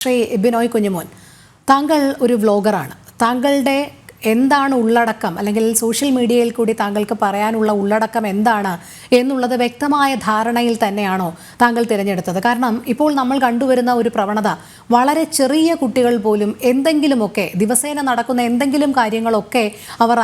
ശ്രീ ബിനോയ് കുഞ്ഞുമോൻ, താങ്കൾ ഒരു വ്ലോഗറാണ്. താങ്കളുടെ എന്താണ് ഉള്ളടക്കം, അല്ലെങ്കിൽ സോഷ്യൽ മീഡിയയിൽ കൂടി താങ്കൾക്ക് പറയാനുള്ള ഉള്ളടക്കം എന്താണ് എന്നുള്ളത് വ്യക്തമായ ധാരണയിൽ തന്നെയാണോ താങ്കൾ തിരഞ്ഞെടുത്തത്? കാരണം ഇപ്പോൾ നമ്മൾ കണ്ടുവരുന്ന ഒരു പ്രവണത, വളരെ ചെറിയ കുട്ടികൾ പോലും എന്തെങ്കിലുമൊക്കെ ദിവസേന നടക്കുന്ന എന്തെങ്കിലും കാര്യങ്ങളൊക്കെ അവർ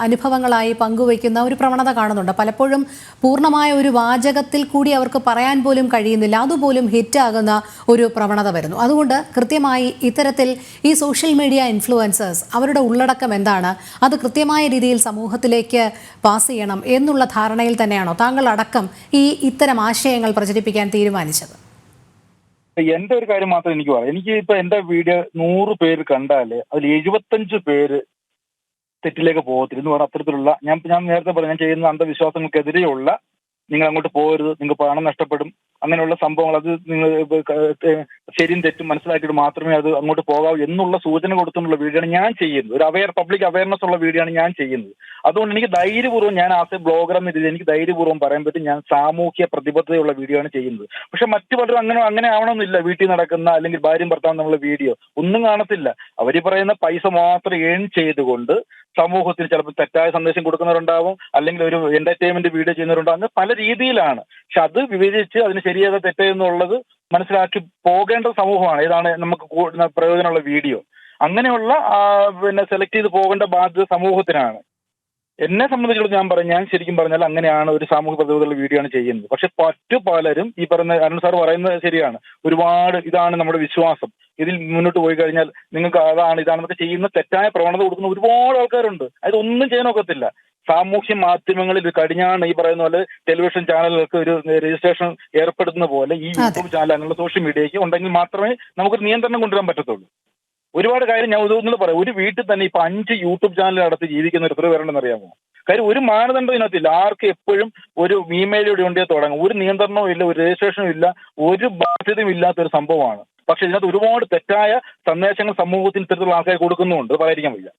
അനുഭവങ്ങളായി പങ്കുവയ്ക്കുന്ന ഒരു പ്രവണത കാണുന്നുണ്ട്. പലപ്പോഴും പൂർണ്ണമായ ഒരു വാചകത്തിൽ കൂടി അവർക്ക് പറയാൻ പോലും കഴിയുന്നില്ല, അതുപോലും ഹിറ്റാകുന്ന ഒരു പ്രവണത വരുന്നു. അതുകൊണ്ട് കൃത്യമായി ഇത്തരത്തിൽ ഈ സോഷ്യൽ മീഡിയ ഇൻഫ്ലുവൻസേഴ്സ് അവരുടെ ഉള്ളടക്കം എന്താണ്, അത് കൃത്യമായ രീതിയിൽ സമൂഹത്തിലേക്ക് പാസ് ചെയ്യണം എന്നുള്ള ധാരണയിൽ തന്നെയാണോ താങ്കൾ അടക്കം ഇത്തരം ആശയങ്ങൾ പ്രചരിപ്പിക്കാൻ തീരുമാനിച്ചത്? എന്റെ ഒരു കാര്യം മാത്രം എനിക്ക് പറയാം. എനിക്ക് ഇപ്പൊ എന്റെ വീഡിയോ 100 പേര് കണ്ടാല് അതിൽ 75 പേര് തെറ്റിലേക്ക് പോകത്തില്ല എന്ന് പറഞ്ഞ അത്തരത്തിലുള്ള ഞാൻ നേരത്തെ പറഞ്ഞു, ഞാൻ ചെയ്യുന്ന അന്ധവിശ്വാസങ്ങൾക്കെതിരെയുള്ള നിങ്ങൾ അങ്ങോട്ട് പോകരുത്, നിങ്ങൾക്ക് പണം നഷ്ടപ്പെടും, അങ്ങനെയുള്ള സംഭവങ്ങൾ, അത് നിങ്ങൾ ശരിയും തെറ്റും മനസ്സിലാക്കിയിട്ട് മാത്രമേ അത് അങ്ങോട്ട് പോകാവൂ എന്നുള്ള സൂചന കൊടുത്തുള്ള വീഡിയോ ആണ് ഞാൻ ചെയ്യുന്നത്. ഒരു പബ്ലിക് അവയർനെസ് ഉള്ള വീഡിയോ ആണ് ഞാൻ ചെയ്യുന്നത്. അതുകൊണ്ട് എനിക്ക് ധൈര്യപൂർവ്വം, ഞാൻ ആസ് എ ബ്ലോഗർ എന്ന രീതിയിൽ എനിക്ക് ധൈര്യപൂർവ്വം പറയാൻ പറ്റും, ഞാൻ സാമൂഹ്യ പ്രതിബദ്ധതയുള്ള വീഡിയോ ആണ് ചെയ്യുന്നത്. പക്ഷെ മറ്റു പലരും അങ്ങനെ ആവണമെന്നില്ല. വീട്ടിൽ നടക്കുന്ന അല്ലെങ്കിൽ ഭാര്യയും ഭർത്താവും തമ്മിലുള്ള വീഡിയോ ഒന്നും കാണത്തില്ല. അവർ പറയുന്ന പൈസ മാത്രം ഏൺ ചെയ്തുകൊണ്ട് സമൂഹത്തിൽ ചിലപ്പോൾ തെറ്റായ സന്ദേശം കൊടുക്കുന്നവരുണ്ടാവും, അല്ലെങ്കിൽ ഒരു എന്റർടൈൻമെന്റ് വീഡിയോ ചെയ്യുന്നവരുണ്ടാവും. അങ്ങനെ പല രീതിയിലാണ്. പക്ഷെ അത് വിവേചിച്ച് അതിന് ശരിയായ തെറ്റെന്നുള്ളത് മനസ്സിലാക്കി പോകേണ്ട സമൂഹമാണ്. ഏതാണ് നമുക്ക് പ്രയോജനമുള്ള വീഡിയോ, അങ്ങനെയുള്ള സെലക്ട് ചെയ്ത് പോകേണ്ട ബാധ്യത സമൂഹത്തിനാണ്. എന്നെ സംബന്ധിച്ചിടത്തോളം ഞാൻ ശരിക്കും പറഞ്ഞാൽ അങ്ങനെയാണ് ഒരു സാമൂഹ്യ പ്രതിബദ്ധതയുള്ള വീഡിയോ ആണ് ചെയ്യുന്നത്. പക്ഷെ മറ്റു പലരും ഈ പറയുന്ന അരുൺ സാർ പറയുന്നത് ശരിയാണ്. ഒരുപാട് ഇതാണ് നമ്മുടെ വിശ്വാസം, ഇതിൽ മുന്നോട്ട് പോയി കഴിഞ്ഞാൽ നിങ്ങൾക്ക് ഇതാണെന്നൊക്കെ ചെയ്യുന്ന തെറ്റായ പ്രവണത കൊടുക്കുന്ന ഒരുപാട് ആൾക്കാരുണ്ട്. അതൊന്നും ചെയ്യാൻ ഒക്കത്തില്ല. സാമൂഹ്യ മാധ്യമങ്ങളിൽ കടിഞ്ഞാണ് ഈ പറയുന്ന പോലെ ടെലിവിഷൻ ചാനലുകൾക്ക് ഒരു രജിസ്ട്രേഷൻ ഏർപ്പെടുത്തുന്ന പോലെ ഈ യൂട്യൂബ് ചാനൽ അങ്ങനെയുള്ള സോഷ്യൽ മീഡിയയ്ക്ക് ഉണ്ടെങ്കിൽ മാത്രമേ നമുക്കൊരു നിയന്ത്രണം കൊണ്ടുവരാൻ പറ്റത്തുള്ളൂ. ഒരുപാട് കാര്യം ഞാൻ ഉദാഹരണത്തിന് പറയാം. ഒരു വീട്ടിൽ തന്നെ ഇപ്പൊ 5 യൂട്യൂബ് ചാനൽ നടത്തി ജീവിക്കുന്ന എത്ര പേരുണ്ടെന്ന് അറിയാമോ? കാര്യം ഒരു മാനദണ്ഡം ഇതിനകത്തില്ല. ആർക്ക് എപ്പോഴും ഒരു ഇമെയിലൂടെ ഉണ്ടേ തുടങ്ങും. ഒരു നിയന്ത്രണവും ഇല്ല, ഒരു രജിസ്ട്രേഷനും ഇല്ല, ഒരു ബാധ്യതയും ഇല്ലാത്തൊരു സംഭവമാണ്. പക്ഷെ ഇതിനകത്ത് ഒരുപാട് തെറ്റായ സന്ദേശങ്ങൾ സമൂഹത്തിൽ ഇത്തരത്തിലുള്ള ആൾക്കാർ കൊടുക്കുന്നുണ്ട്, പറയാതിരിക്കാൻ വയ്യ.